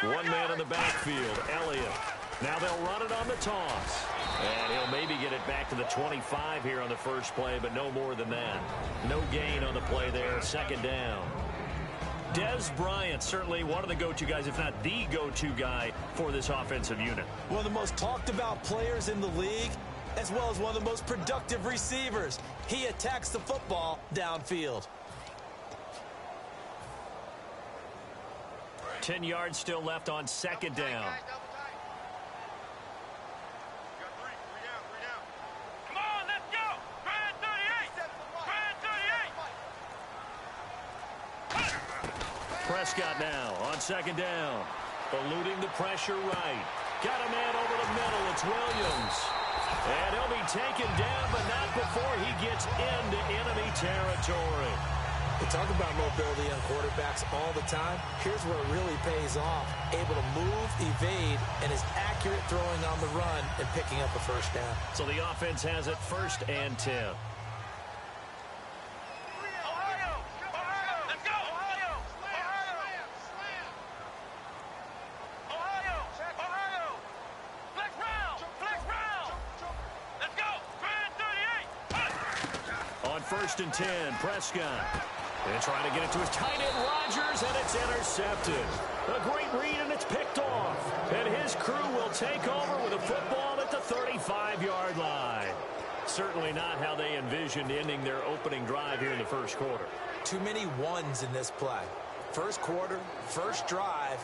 One man in the backfield, Elliott. Now they'll run it on the toss. And he'll maybe get it back to the 25 here on the first play, but no more than that. No gain on the play there, second down. Dez Bryant, certainly one of the go-to guys, if not the go-to guy for this offensive unit. One of the most talked about players in the league, as well as one of the most productive receivers. He attacks the football downfield. 10 yards still left on second down. Prescott now on second down. Eluding the pressure right. Got a man over the middle. It's Williams. And he'll be taken down, but not before he gets into enemy territory. We talk about mobility on quarterbacks all the time. Here's where it really pays off. Able to move, evade, and is accurate throwing on the run and picking up a first down. So the offense has it 1st and 10. On 1st and 10, Prescott. And trying to get it to his tight end, Rodgers, and it's intercepted. A great read, and it's picked off. And his crew will take over with a football at the 35-yard line. Certainly not how they envisioned ending their opening drive here in the first quarter. Too many ones in this play. First quarter, first drive,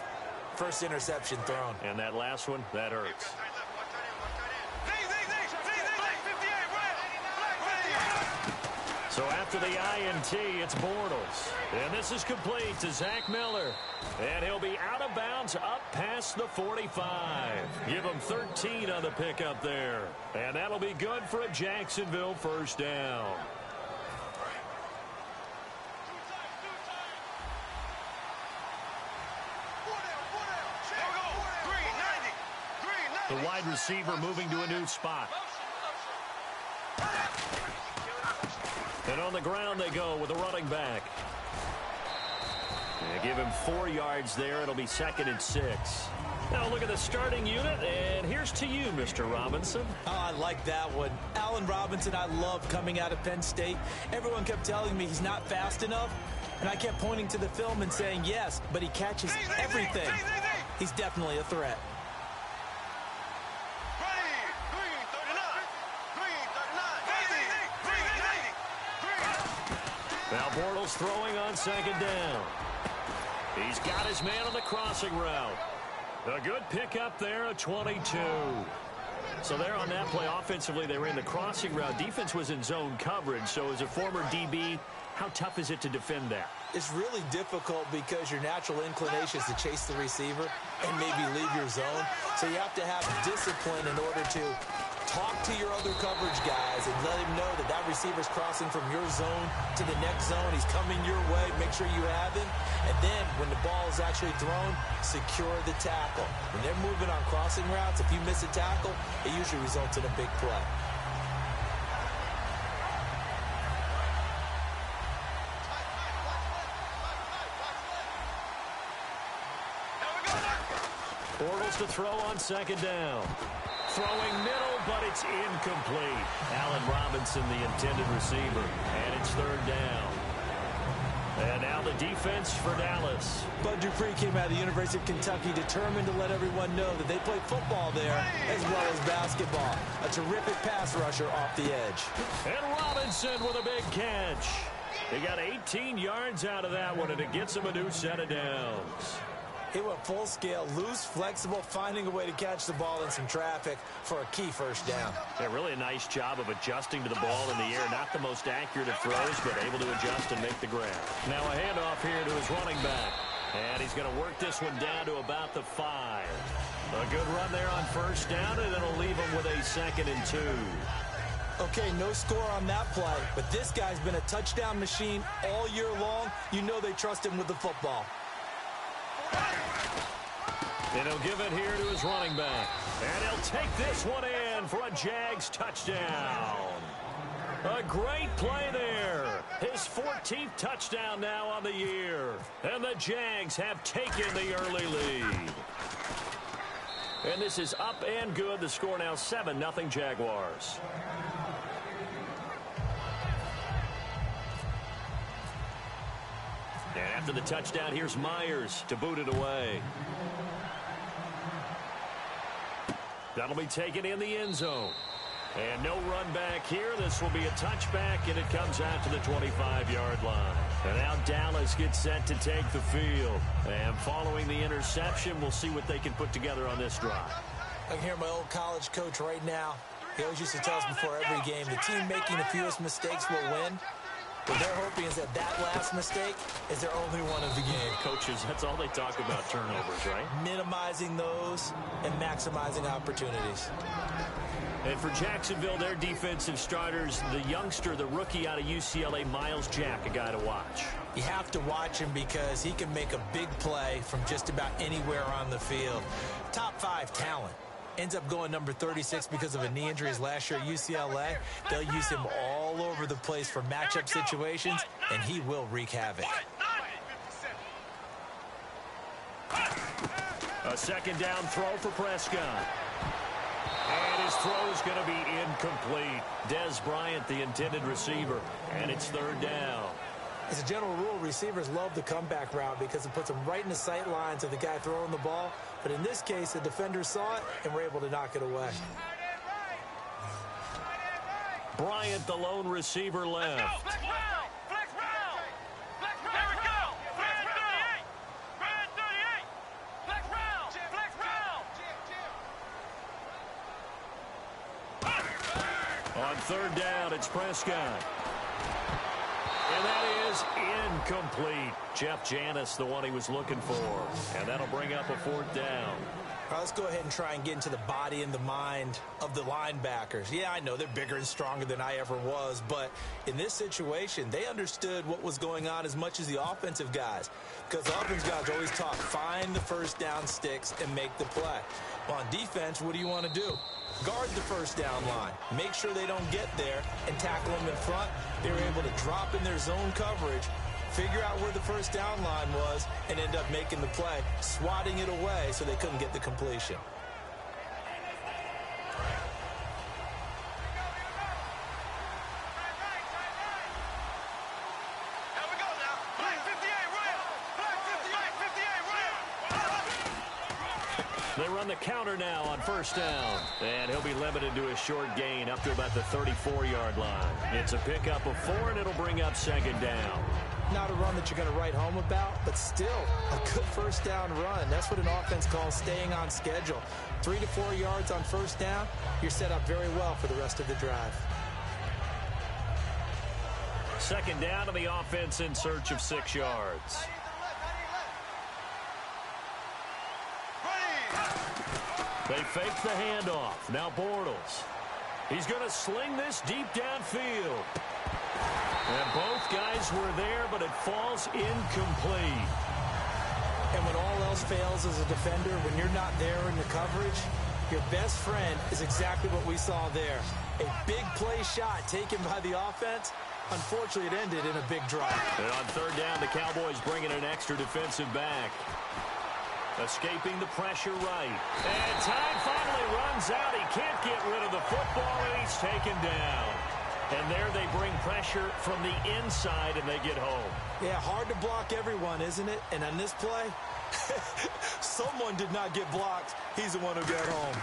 first interception thrown. And that last one, that hurts. So after the INT, it's Bortles. And this is complete to Zach Miller. And he'll be out of bounds up past the 45. Give him 13 on the pickup there. And that'll be good for a Jacksonville first down. The wide receiver moving to a new spot. And on the ground they go with a running back. And give him 4 yards there. It'll be 2nd and 6. Now look at the starting unit, and here's to you, Mr. Robinson. Oh, I like that one. Allen Robinson, I love coming out of Penn State. Everyone kept telling me he's not fast enough, and I kept pointing to the film and saying yes, but he catches everything. He's definitely a threat. Now Bortles throwing on second down. He's got his man on the crossing route. A good pickup there, a 22. So there on that play, offensively, they ran the crossing route. Defense was in zone coverage, so as a former DB, how tough is it to defend that? It's really difficult because your natural inclination is to chase the receiver and maybe leave your zone. So you have to have discipline in order to talk to your other coverage guys and let him know that that receiver's crossing from your zone to the next zone. He's coming your way. Make sure you have him. And then when the ball is actually thrown, secure the tackle. When they're moving on crossing routes, if you miss a tackle, it usually results in a big play. Bortles to throw on second down. Throwing middle, but it's incomplete. Allen Robinson, the intended receiver. And it's 3rd down. And now the defense for Dallas. Bud Dupree came out of the University of Kentucky determined to let everyone know that they play football there as well as basketball. A terrific pass rusher off the edge. And Robinson with a big catch. He got 18 yards out of that one, and it gets him a new set of downs. He went full scale, loose, flexible, finding a way to catch the ball in some traffic for a key first down. Yeah, really a nice job of adjusting to the ball in the air. Not the most accurate of throws, but able to adjust and make the grab. Now a handoff here to his running back. And he's going to work this one down to about the 5. A good run there on first down, and it'll leave him with a 2nd and 2. Okay, no score on that play, but this guy's been a touchdown machine all year long. You know they trust him with the football. And he'll give it here to his running back. And he'll take this one in for a Jags touchdown. A great play there. His 14th touchdown now on the year. And the Jags have taken the early lead. And this is up and good. The score now 7-0 Jaguars. And after the touchdown, here's Myers to boot it away. That'll be taken in the end zone. And no run back here. This will be a touchback, and it comes out to the 25-yard line. And now Dallas gets set to take the field. And following the interception, we'll see what they can put together on this drive. I can hear my old college coach right now. He always used to tell us before every game, the team making the fewest mistakes will win. What they're hoping is that last mistake is their only one of the game. Coaches, that's all they talk about, turnovers, right? Minimizing those and maximizing opportunities. And for Jacksonville, their defensive starters, the youngster, the rookie out of UCLA, Miles Jack, a guy to watch. You have to watch him because he can make a big play from just about anywhere on the field. Top 5 talent. Ends up going number 36 because of a knee injury last year at UCLA. They'll use him all over the place for matchup situations, and he will wreak havoc. A second down throw for Prescott. And his throw is going to be incomplete. Dez Bryant, the intended receiver, and it's third down. As a general rule, receivers love the comeback route because it puts them right in the sight lines of the guy throwing the ball. But in this case, the defenders saw it and were able to knock it away. Bryant, the lone receiver, left. On third down, it's Prescott. And that is incomplete. Jeff Janis, the one he was looking for. And that'll bring up a fourth down. All right, let's go ahead and try and get into the body and the mind of the linebackers. Yeah, I know they're bigger and stronger than I ever was, but in this situation, they understood what was going on as much as the offensive guys. Because the offensive guys always talk, find the first down sticks and make the play. Well, on defense, what do you want to do? Guard the first down line. Make sure they don't get there and tackle them in front. They were able to drop in their zone coverage, figure out where the first down line was, and end up making the play, swatting it away so they couldn't get the completion. They run the counter now on first down. And he'll be limited to a short gain up to about the 34-yard line. It's a pickup of 4, and it'll bring up second down. Not a run that you're going to write home about, but still a good first down run. That's what an offense calls staying on schedule. 3 to 4 yards on first down, you're set up very well for the rest of the drive. Second down, and the offense in search of 6 yards. They fake the handoff. Now Bortles. He's going to sling this deep downfield. And both guys were there, but it falls incomplete. And when all else fails as a defender, when you're not there in the coverage, your best friend is exactly what we saw there. A big play shot taken by the offense. Unfortunately, it ended in a big drop. And on third down, the Cowboys bring in an extra defensive back. Escaping the pressure right. And time finally runs out. He can't get rid of the football, and he's taken down. And there they bring pressure from the inside, and they get home. Yeah, hard to block everyone, isn't it? And on this play, someone did not get blocked. He's the one who got home.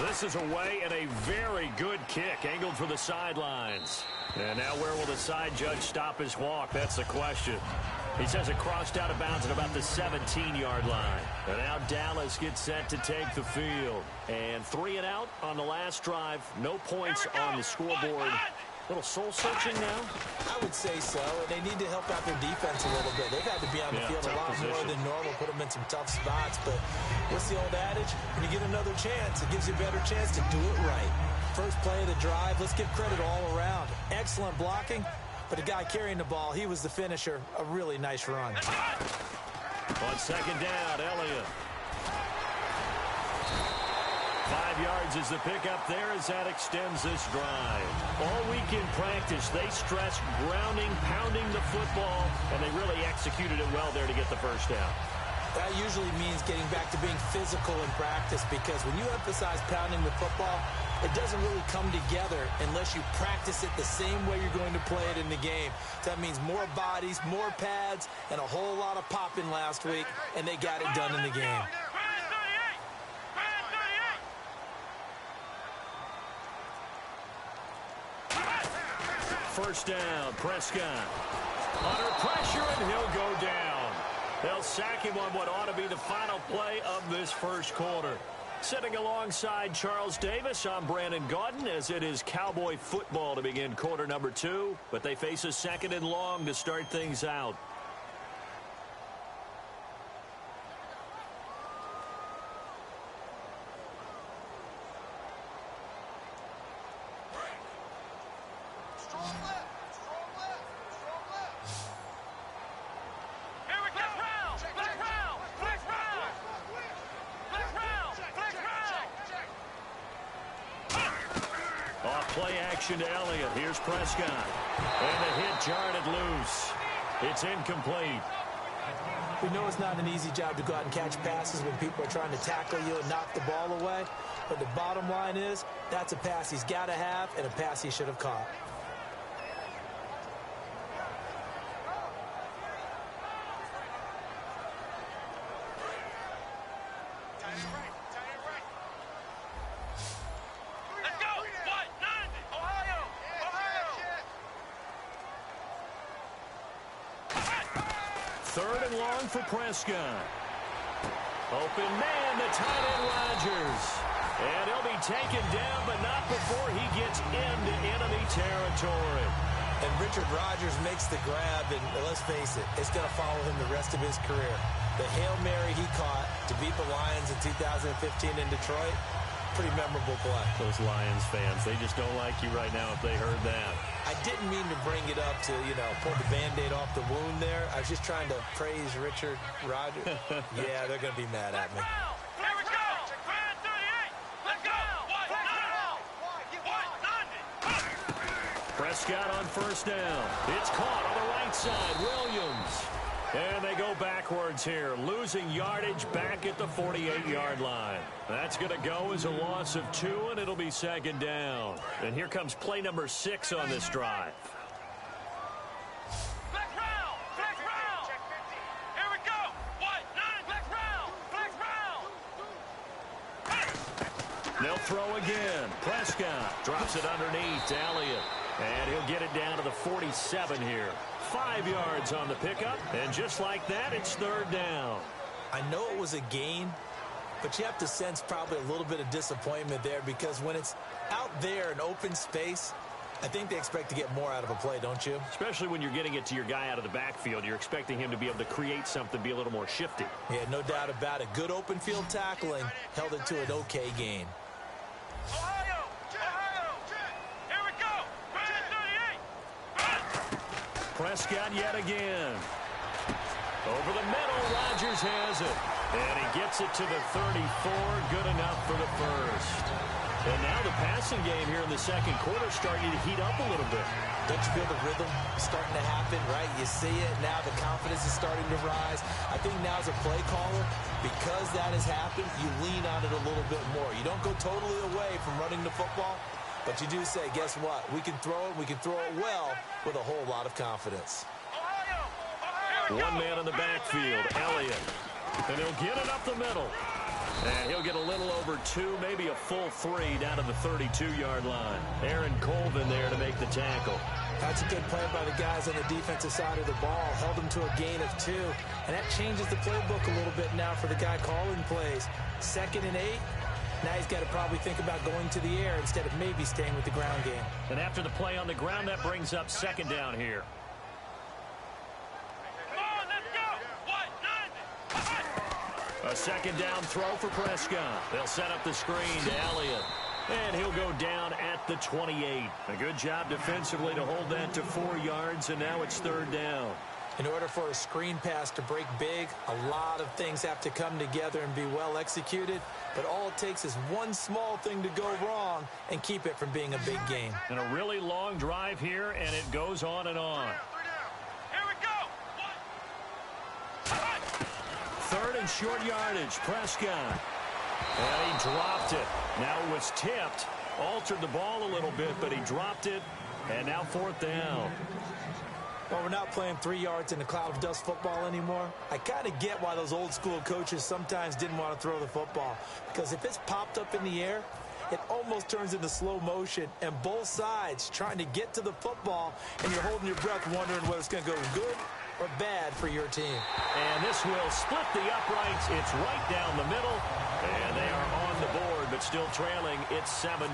This is away, and a very good kick angled for the sidelines. And now where will the side judge stop his walk? That's the question. He says it crossed out of bounds at about the 17-yard line. And now Dallas gets set to take the field. And 3 and out on the last drive. No points on the scoreboard. A little soul-searching now? I would say so, and they need to help out their defense a little bit. They've had to be on the field a lot more than normal, put them in some tough spots. But what's the old adage? When you get another chance, it gives you a better chance to do it right. First play of the drive, let's give credit all around. Excellent blocking. But the guy carrying the ball, he was the finisher. A really nice run. On second down, Elliott. 5 yards is the pickup there as that extends this drive. All week in practice, they stressed grounding, pounding the football, and they really executed it well there to get the first down. That usually means getting back to being physical in practice, because when you emphasize pounding the football, it doesn't really come together unless you practice it the same way you're going to play it in the game. So that means more bodies, more pads, and a whole lot of popping last week, and they got it done in the game. First down, Prescott. Under pressure, and he'll go down. They'll sack him on what ought to be the final play of this first quarter. Sitting alongside Charles Davis, I'm Brandon Gaudin, as it is Cowboy football to begin quarter number 2. But they face a 2nd and long to start things out. Play action to Elliott. Here's Prescott. And the hit jarred it loose. It's incomplete. We know it's not an easy job to go out and catch passes when people are trying to tackle you and knock the ball away. But the bottom line is, that's a pass he's got to have and a pass he should have caught. Third and long for Prescott. Open man to tight end Rodgers. And he'll be taken down, but not before he gets into enemy territory. And Richard Rodgers makes the grab, and let's face it, it's going to follow him the rest of his career. The Hail Mary he caught to beat the Lions in 2015 in Detroit, pretty memorable play. Those Lions fans, they just don't like you right now if they heard that. I didn't mean to bring it up to, pull the Band-Aid off the wound there. I was just trying to praise Richard Rodgers. Yeah, they're going to be mad at me. Here we go! 38! Let's go! Prescott on first down. It's caught on the right side. Williams. And they go backwards here, losing yardage back at the 48-yard line. That's going to go as a loss of 2, and it'll be 2nd down. And here comes play number 6 on this drive. Flex round! Flex round! Here we go! 1-9! Flex round! Flex round! They'll throw again. Prescott drops it underneath to Elliott. And he'll get it down to the 47 here. 5 yards on the pickup, and just like that, it's 3rd down. I know it was a gain, but you have to sense probably a little bit of disappointment there, because when it's out there in open space, I think they expect to get more out of a play, don't you? Especially when you're getting it to your guy out of the backfield. You're expecting him to be able to create something, be a little more shifty. Yeah, no doubt about it. Good open field tackling held it to an okay gain. Prescott yet again. Over the middle, Rodgers has it. And he gets it to the 34. Good enough for the first. And now the passing game here in the second quarter starting to heat up a little bit. Don't you feel the rhythm starting to happen, right? You see it. Now the confidence is starting to rise. I think now as a play caller, because that has happened, you lean on it a little bit more. You don't go totally away from running the football, but you do say, guess what? We can throw it. We can throw it well with a whole lot of confidence. One man in the backfield, Elliott. And he'll get it up the middle. And he'll get a little over 2, maybe a full 3 down to the 32-yard line. Aaron Colvin there to make the tackle. That's a good play by the guys on the defensive side of the ball. Held them to a gain of 2. And that changes the playbook a little bit now for the guy calling plays. 2nd and 8. Now he's got to probably think about going to the air instead of maybe staying with the ground game. And after the play on the ground, that brings up 2nd down here. A 2nd down throw for Prescott. They'll set up the screen to Elliott. And he'll go down at the 28. A good job defensively to hold that to 4 yards, and now it's 3rd down. In order for a screen pass to break big, a lot of things have to come together and be well executed, but all it takes is one small thing to go wrong and keep it from being a big game. And a really long drive here, and it goes on and on. Here we go. Third and short yardage, Prescott. And he dropped it. Now it was tipped, altered the ball a little bit, but he dropped it, and now fourth down. Well, we're not playing 3 yards in a cloud of dust football anymore. I kind of get why those old school coaches sometimes didn't want to throw the football, because if it's popped up in the air, it almost turns into slow motion, and both sides trying to get to the football, and you're holding your breath wondering whether it's going to go good or bad for your team. And this will split the uprights. It's right down the middle, and they are on the board, but still trailing. It's 7-3.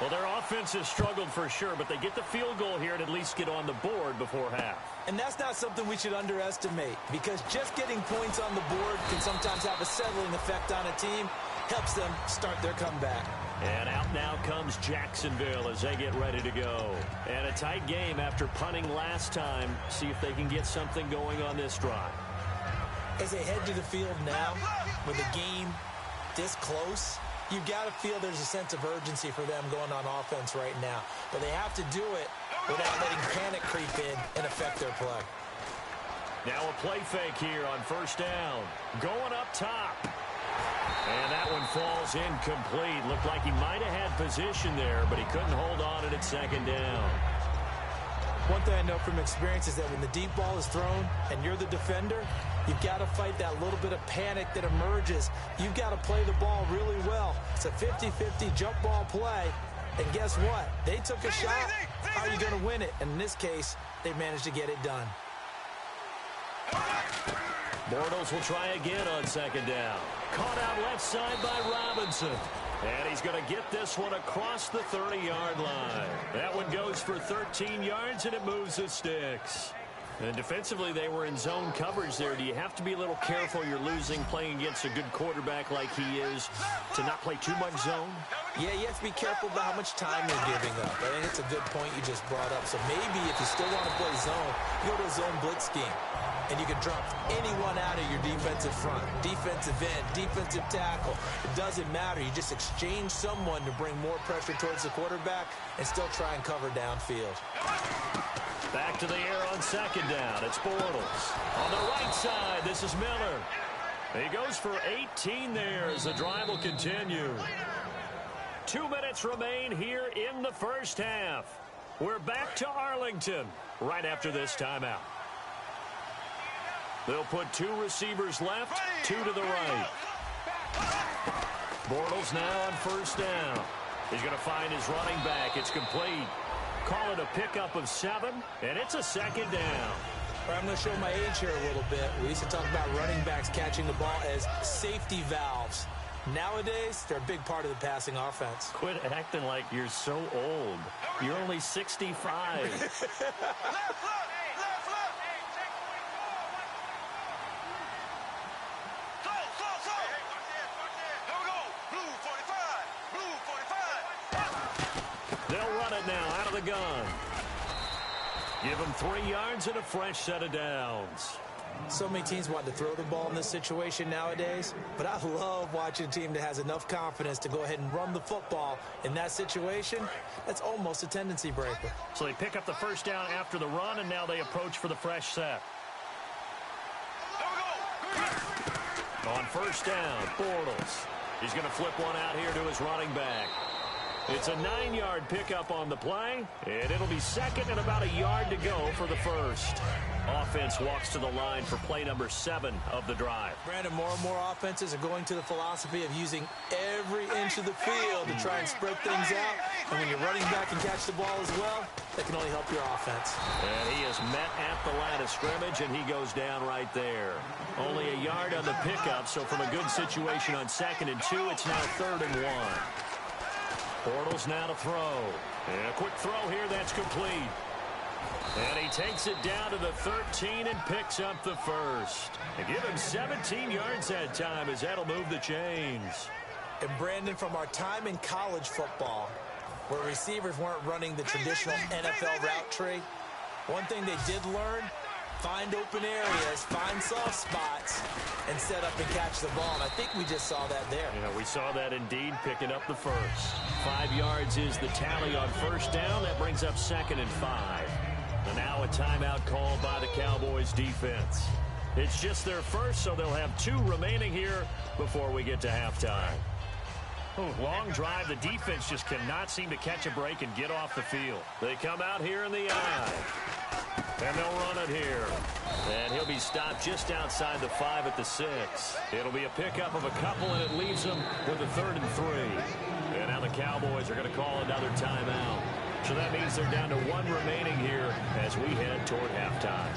Well, their offense has struggled for sure, but they get the field goal here and at least get on the board before half. And that's not something we should underestimate, because just getting points on the board can sometimes have a settling effect on a team, helps them start their comeback. And out now comes Jacksonville as they get ready to go. And a tight game after punting last time. See if they can get something going on this drive. As they head to the field now, with a game this close, you've got to feel there's a sense of urgency for them going on offense right now. But they have to do it without letting panic creep in and affect their play. Now a play fake here on first down. Going up top. And that one falls incomplete. Looked like he might have had position there, but he couldn't hold on at second down. One thing I know from experience is that when the deep ball is thrown and you're the defender, you've got to fight that little bit of panic that emerges. You've got to play the ball really well. It's a 50-50 jump ball play. And guess what? They took a shot. How are you going to win it? And in this case, they managed to get it done. Bortles will try again on second down. Caught out left side by Robinson. And he's going to get this one across the 30-yard line. That one goes for 13 yards, and it moves the sticks. And defensively, they were in zone coverage there. Do you have to be a little careful? You're losing playing against a good quarterback like he is to not play too much zone? Yeah, you have to be careful about how much time you're giving up. I think it's a good point you just brought up. So maybe if you still want to play zone, you go to a zone blitz scheme. And you can drop anyone out of your defensive front, defensive end, defensive tackle. It doesn't matter. You just exchange someone to bring more pressure towards the quarterback and still try and cover downfield. Back to the air on second down. It's Bortles. On the right side, this is Miller. He goes for 18 there as the drive will continue. 2 minutes remain here in the first half. We're back to Arlington right after this timeout. They'll put 2 receivers left, 2 to the right. Bortles now on first down. He's going to find his running back. It's complete. Call it a pickup of 7, and it's a second down. I'm going to show my age here a little bit. We used to talk about running backs catching the ball as safety valves. Nowadays, they're a big part of the passing offense. Quit acting like you're so old. You're only 65. Now out of the gun. Give him 3 yards and a fresh set of downs. So many teams want to throw the ball in this situation nowadays, but I love watching a team that has enough confidence to go ahead and run the football. In that situation, that's almost a tendency breaker. So they pick up the first down after the run, and now they approach for the fresh set. On first down, Bortles. He's going to flip one out here to his running back. It's a 9-yard pickup on the play, and it'll be second and about a yard to go for the first. Offense walks to the line for play number 7 of the drive. Brandon, more and more offenses are going to the philosophy of using every inch of the field to try and spread things out. And when your running back can catch the ball as well, that can only help your offense. And he is met at the line of scrimmage, and he goes down right there. Only a yard on the pickup, so from a good situation on 2nd and 2, it's now 3rd and 1. Bortles now to throw. And a quick throw here, that's complete. And he takes it down to the 13 and picks up the first. And give him 17 yards that time as that'll move the chains. And Brandon, from our time in college football, where receivers weren't running the traditional NFL route tree, One thing they did learn, find open areas, find soft spots, and set up and catch the ball. And I think we just saw that there. Yeah, we saw that indeed, picking up the first. 5 yards is the tally on first down. That brings up 2nd and 5. And now a timeout called by the Cowboys defense. It's just their first, so they'll have 2 remaining here before we get to halftime. Long drive. The defense just cannot seem to catch a break and get off the field. They come out here in the eye. And they'll run it here. And he'll be stopped just outside the 5 at the 6. It'll be a pickup of a couple, and it leaves them with a 3rd and 3. And now the Cowboys are going to call another timeout. So that means they're down to 1 remaining here as we head toward halftime.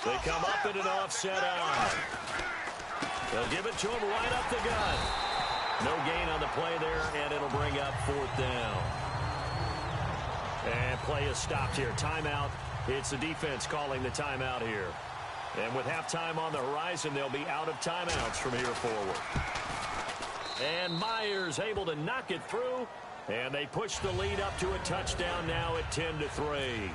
They come up in an offset out. They'll give it to him right up the gut. No gain on the play there, and it'll bring up 4th down. And play is stopped here. Timeout. It's the defense calling the timeout here. And with halftime on the horizon, they'll be out of timeouts from here forward. And Myers able to knock it through. And they push the lead up to a touchdown now at 10-3.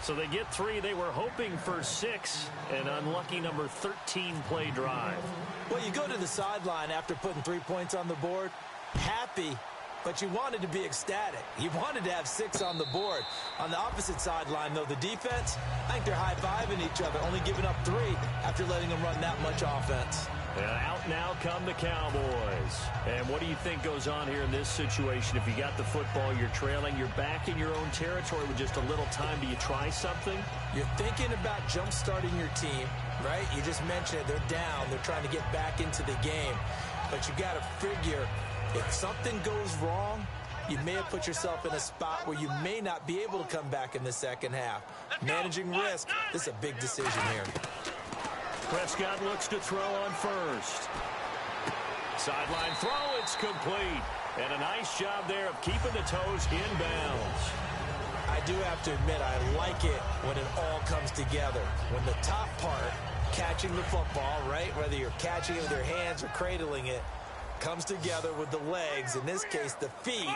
So they get 3. They were hoping for 6. An unlucky number 13 play drive. Well, you go to the sideline after putting 3 points on the board, happy, but you wanted to be ecstatic. You wanted to have 6 on the board. On the opposite sideline, though, the defense, I think they're high-fiving each other, only giving up 3 after letting them run that much offense. And out now come the Cowboys. And what do you think goes on here in this situation? If you got the football, you're trailing, you're back in your own territory with just a little time. Do you try something? You're thinking about jump-starting your team, right? You just mentioned it. They're down. They're trying to get back into the game. But you got to figure, if something goes wrong, you may have put yourself in a spot where you may not be able to come back in the second half. Managing risk, this is a big decision here. Prescott looks to throw on first. Sideline throw, it's complete. And a nice job there of keeping the toes inbounds. I do have to admit, I like it when it all comes together. When the top part, catching the football, right, whether you're catching it with your hands or cradling it, comes together with the legs, in this case the feet,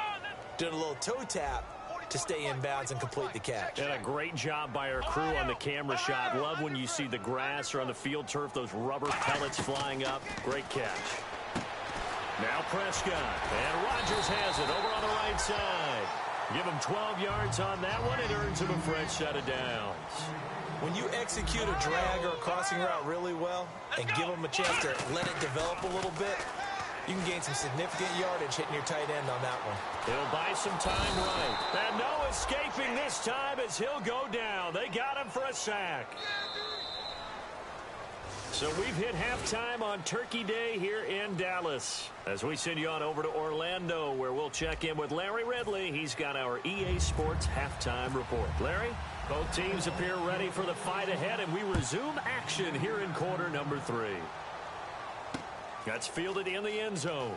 doing a little toe tap to stay inbounds and complete the catch. And a great job by our crew on the camera shot. Love when you see the grass or on the field turf, those rubber pellets flying up. Great catch. Now Prescott. And Rodgers has it over on the right side. Give him 12 yards on that one. It earns him a fresh set of downs. When you execute a drag or a crossing route really well and give them a chance to let it develop a little bit, you can gain some significant yardage hitting your tight end on that one. He'll buy some time right. And no escaping this time as he'll go down. They got him for a sack. So we've hit halftime on Turkey Day here in Dallas. As we send you on over to Orlando, where we'll check in with Larry Ridley. He's got our EA Sports halftime report. Larry? Both teams appear ready for the fight ahead, and we resume action here in quarter number 3. That's fielded in the end zone.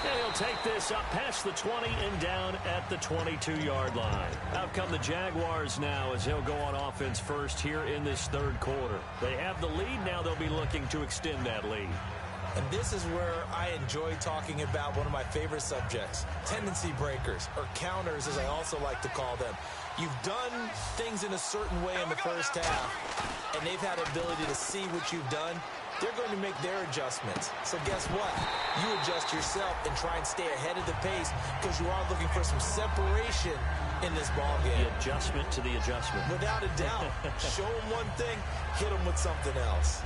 And he'll take this up past the 20 and down at the 22-yard line. Out come the Jaguars now as they'll go on offense first here in this third quarter. They have the lead. Now they'll be looking to extend that lead. And this is where I enjoy talking about one of my favorite subjects, tendency breakers, or counters as I also like to call them. You've done things in a certain way in the first half, and they've had the ability to see what you've done. They're going to make their adjustments. So guess what? You adjust yourself and try and stay ahead of the pace because you are looking for some separation in this ball game. The adjustment to the adjustment. Without a doubt. Show them one thing, hit them with something else.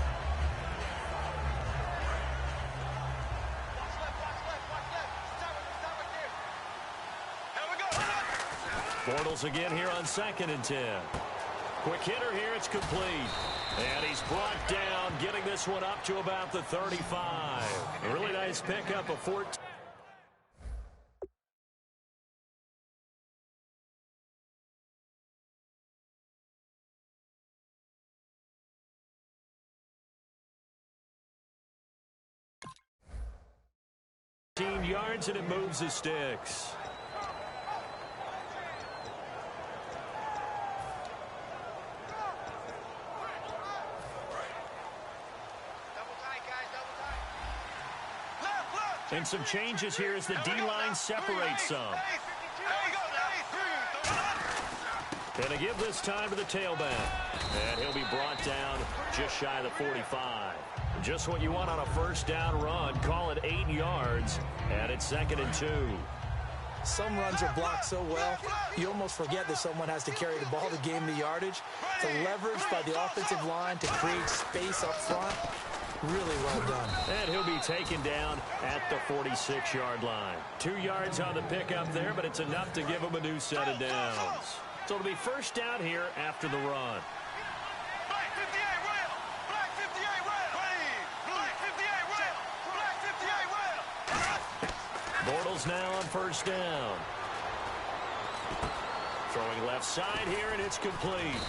Bortles again here on 2nd and 10. Quick hitter here, it's complete. And he's brought down, getting this one up to about the 35. A really nice pickup of 14. Yards, and it moves the sticks. And some changes here as the D-line separates some. And to give this time to the tailback. And he'll be brought down just shy of the 45. Just what you want on a first down run. Call it 8 yards. And it's 2nd and 2. Some runs are blocked so well, you almost forget that someone has to carry the ball to gain the yardage. The leverage by the offensive line to create space up front, really well done. And he'll be taken down at the 46-yard line. 2 yards on the pickup there, but it's enough to give him a new set of downs. So it'll be first down here after the run. Black 58 rail! Black 58 rail! Black 58 rail! Black 58 rail! Bortles now on first down. Throwing left side here, and it's complete.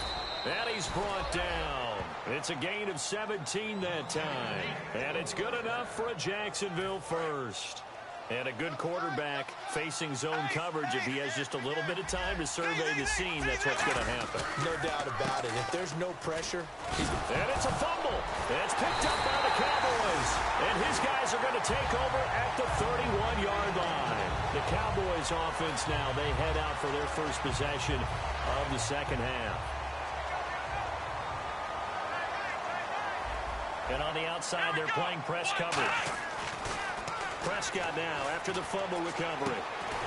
And he's brought down. It's a gain of 17 that time. And it's good enough for a Jacksonville first. And a good quarterback facing zone coverage. If he has just a little bit of time to survey the scene, that's what's going to happen. No doubt about it. If there's no pressure, and it's a fumble. It's picked up by the Cowboys. And his guys are going to take over at the 31-yard line. The Cowboys offense now, they head out for their first possession of the second half. And on the outside, they're playing press coverage. Prescott now after the fumble recovery.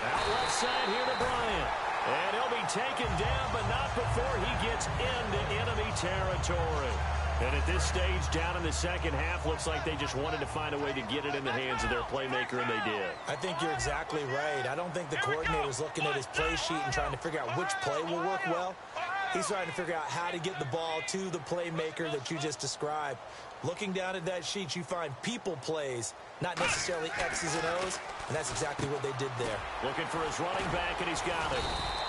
Out left side here to Bryant. And he'll be taken down, but not before he gets into enemy territory. And at this stage, down in the second half, looks like they just wanted to find a way to get it in the hands of their playmaker, and they did. I think you're exactly right. I don't think the coordinator's looking at his play sheet and trying to figure out which play will work well. He's trying to figure out how to get the ball to the playmaker that you just described. Looking down at that sheet, you find people plays, not necessarily X's and O's, and that's exactly what they did there. Looking for his running back, and he's got it.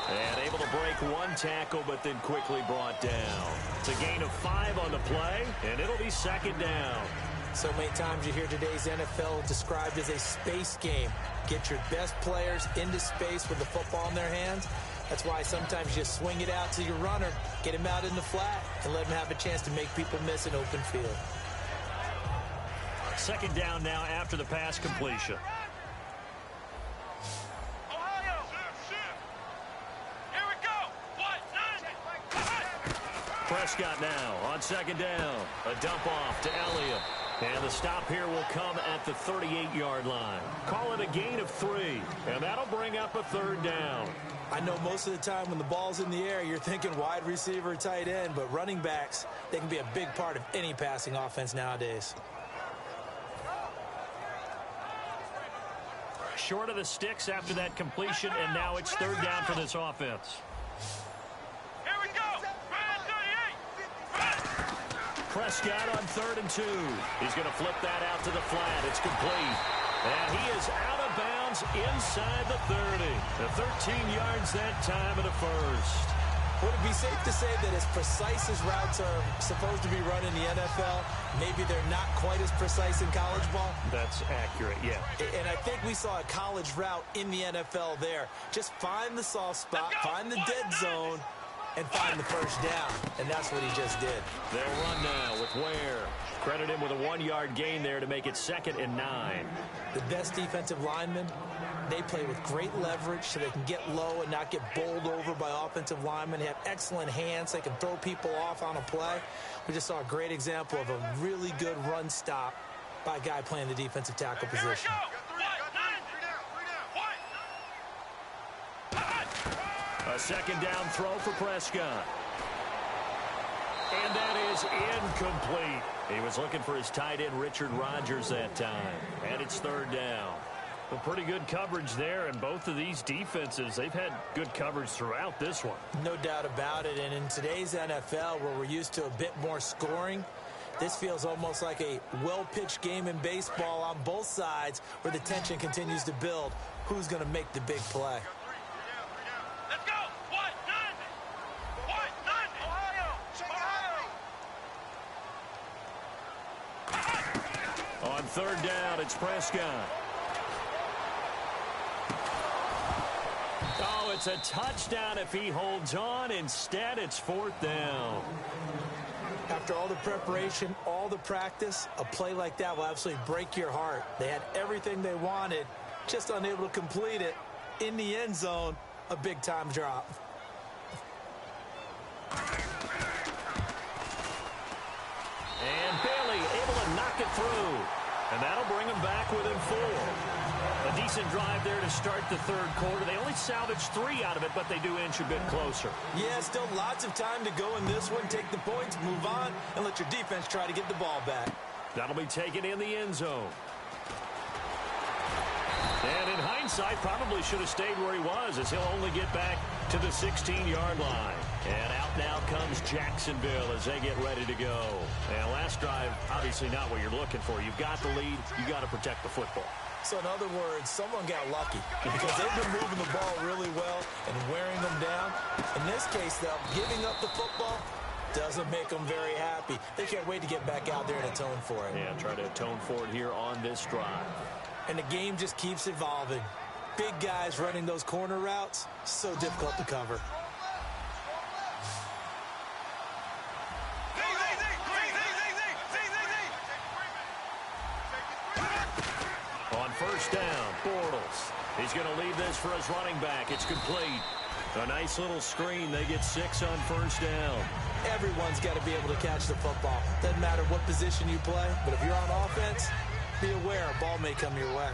And able to break one tackle, but then quickly brought down. It's a gain of 5 on the play, and it'll be second down. So many times you hear today's NFL described as a space game. Get your best players into space with the football in their hands. That's why sometimes you just swing it out to your runner, get him out in the flat, and let him have a chance to make people miss an open field. Second down now after the pass completion. Ohio! Here we go! What? 9! Prescott now on second down. A dump off to Elliott. And the stop here will come at the 38-yard line. Call it a gain of 3. And that'll bring up a third down. I know most of the time when the ball's in the air, you're thinking wide receiver, tight end, but running backs, they can be a big part of any passing offense nowadays. Short of the sticks after that completion, and now it's third down for this offense. Here we go! Red 38! Prescott on 3rd and 2. He's going to flip that out to the flat. It's complete. And he is out of bounds inside the 30. The 13 yards that time of the first. Would it be safe to say that as precise as routes are supposed to be run in the NFL, maybe they're not quite as precise in college ball? That's accurate, yeah. And I think we saw a college route in the NFL there. Just find the soft spot, find the dead zone, and find the first down. And that's what he just did. They'll run now with Ware. Credit him with a 1-yard gain there to make it 2nd and 9. The best defensive linemen, they play with great leverage so they can get low and not get bowled over by offensive linemen. They have excellent hands. They can throw people off on a play. We just saw a great example of a really good run stop by a guy playing the defensive tackle position. A second down throw for Prescott. And that is incomplete. He was looking for his tight end, Richard Rodgers, that time. And it's third down. Well, pretty good coverage there, and both of these defenses, they've had good coverage throughout this one. No doubt about it, and in today's NFL, where we're used to a bit more scoring, this feels almost like a well-pitched game in baseball on both sides where the tension continues to build. Who's going to make the big play? Let's go! What? 9! What? 9! Ohio! On third down, it's Prescott. Oh, it's a touchdown if he holds on. Instead, it's 4th down. After all the preparation, all the practice, a play like that will absolutely break your heart. They had everything they wanted, just unable to complete it. In the end zone, a big-time drop. And Bailey able to knock it through. And that'll bring them back within 4. A decent drive there to start the third quarter. They only salvaged 3 out of it, but they do inch a bit closer. Yeah, still lots of time to go in this one. Take the points, move on, and let your defense try to get the ball back. That'll be taken in the end zone. And in hindsight, probably should have stayed where he was, as he'll only get back to the 16-yard line. And out now comes Jacksonville as they get ready to go. And last drive, obviously not what you're looking for. You've got the lead. You've got to protect the football. So in other words, someone got lucky because they've been moving the ball really well and wearing them down. In this case, though, giving up the football doesn't make them very happy. They can't wait to get back out there and atone for it. Yeah, try to atone for it here on this drive. And the game just keeps evolving. Big guys running those corner routes, so difficult to cover. On first down, Bortles. He's going to leave this for his running back. It's complete. A nice little screen. They get 6 on first down. Everyone's got to be able to catch the football. Doesn't matter what position you play, but if you're on offense, be aware a ball may come your way.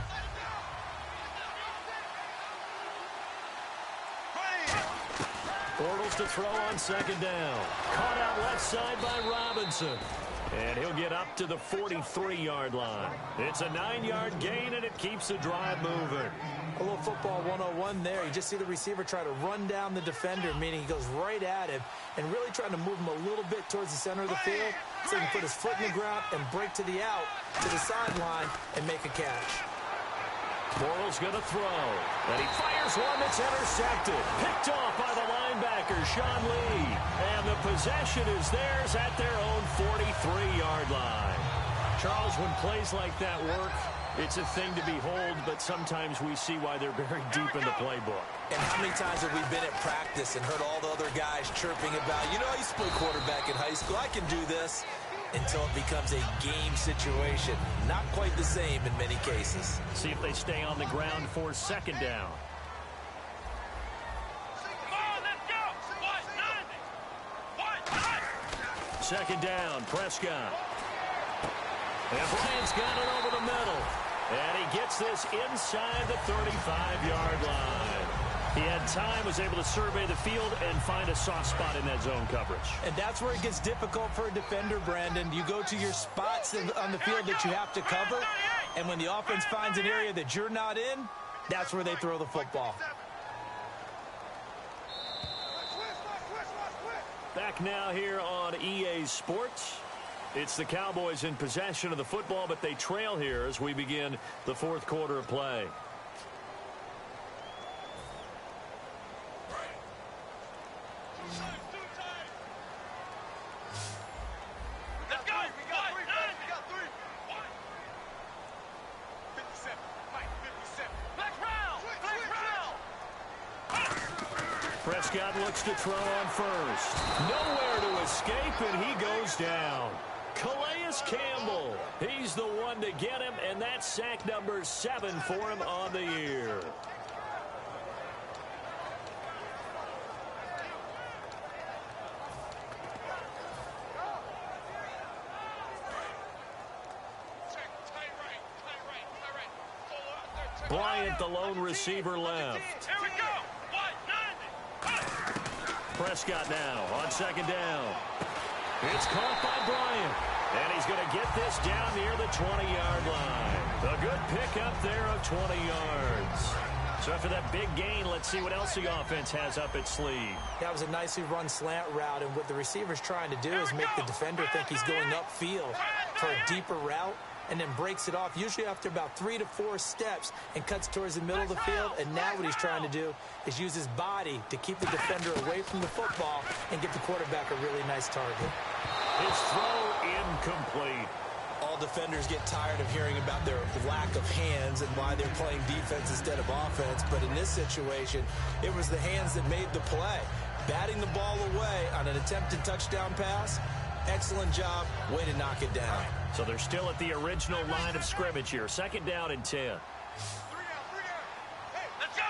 Bortles to throw on second down. Caught out left side by Robinson. And he'll get up to the 43-yard line. It's a 9-yard gain, and it keeps the drive moving. A little football 101 there. You just see the receiver try to run down the defender, meaning he goes right at him and really trying to move him a little bit towards the center of the field so he can put his foot in the ground and break to the out, to the sideline, and make a catch. Bortles going to throw. And he fires one that's intercepted. Picked off by the linebacker, Sean Lee. And the possession is theirs at their own 43-yard line. Charles, when plays like that work, it's a thing to behold, but sometimes we see why they're very deep in the playbook. And how many times have we been at practice and heard all the other guys chirping about, you know, I used to play quarterback in high school, I can do this, until it becomes a game situation. Not quite the same in many cases. See if they stay on the ground for second down. Second down, Prescott. And Bryant's got it over the middle. And he gets this inside the 35-yard line. He had time, was able to survey the field and find a soft spot in that zone coverage. And that's where it gets difficult for a defender, Brandon. You go to your spots on the field that you have to cover, and when the offense finds an area that you're not in, that's where they throw the football. Back now here on EA Sports. It's the Cowboys in possession of the football, but they trail here as we begin the fourth quarter of play. Prescott looks to throw on first. Nowhere to escape, and he goes down. Calais Campbell, he's the one to get him, and that's sack number 7 for him on the year. Bryant, the lone receiver, left. Here we go. Prescott now on second down. It's caught by Bryant. And he's going to get this down near the 20-yard line. A good pickup there of 20 yards. So after that big gain, let's see what else the offense has up its sleeve. That was a nicely run slant route, and what the receiver's trying to do is make the defender think he's going upfield for a deeper route, and then breaks it off, usually after about 3 to 4 steps, and cuts towards the middle of the field. And now what he's trying to do is use his body to keep the defender away from the football and get the quarterback a really nice target. His throw incomplete. All defenders get tired of hearing about their lack of hands and why they're playing defense instead of offense. But in this situation, it was the hands that made the play. Batting the ball away on an attempted touchdown pass, Excellent job. Way to knock it down. So they're still at the original line of scrimmage here. 2nd down and 10. Let's go.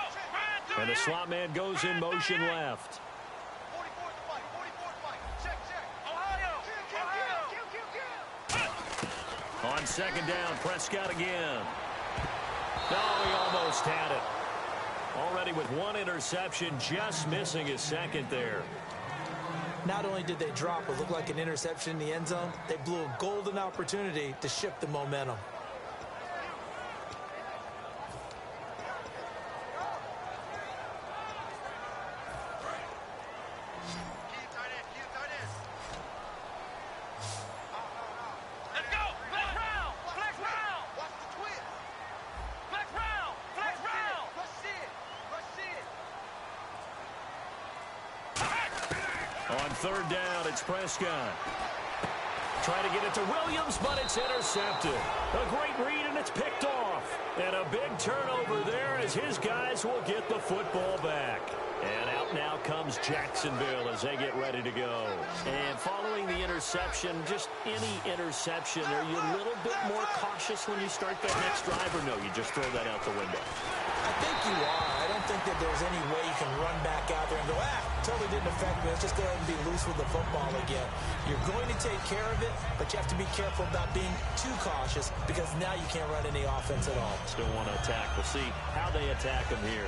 And the slot man goes in motion left. 44's fight. 44's fight. Check. Ohio. On 2nd down, Prescott again. No, he almost had it. Already with 1 interception, just missing his 2nd there. Not only did they drop what looked like an interception in the end zone, they blew a golden opportunity to shift the momentum. Let's go. Flex round. Flex round. Watch the twist. Flex round. Flex round. Rush it. On 3rd down, it's Prescott. Trying to get it to Williams, but it's intercepted. A great read, and it's picked off. And a big turnover there as his guys will get the football back. And out now comes Jacksonville as they get ready to go. And following the interception, just any interception, are you a little bit more cautious when you start that next drive, or no, you just throw that out the window? I think you are. I don't think that there's any way you can run back out there and go, totally didn't affect me. Let's just go ahead and be loose with the football again. You're going to take care of it, but you have to be careful about being too cautious because now you can't run any offense at all. Still want to attack. We'll see how they attack them here.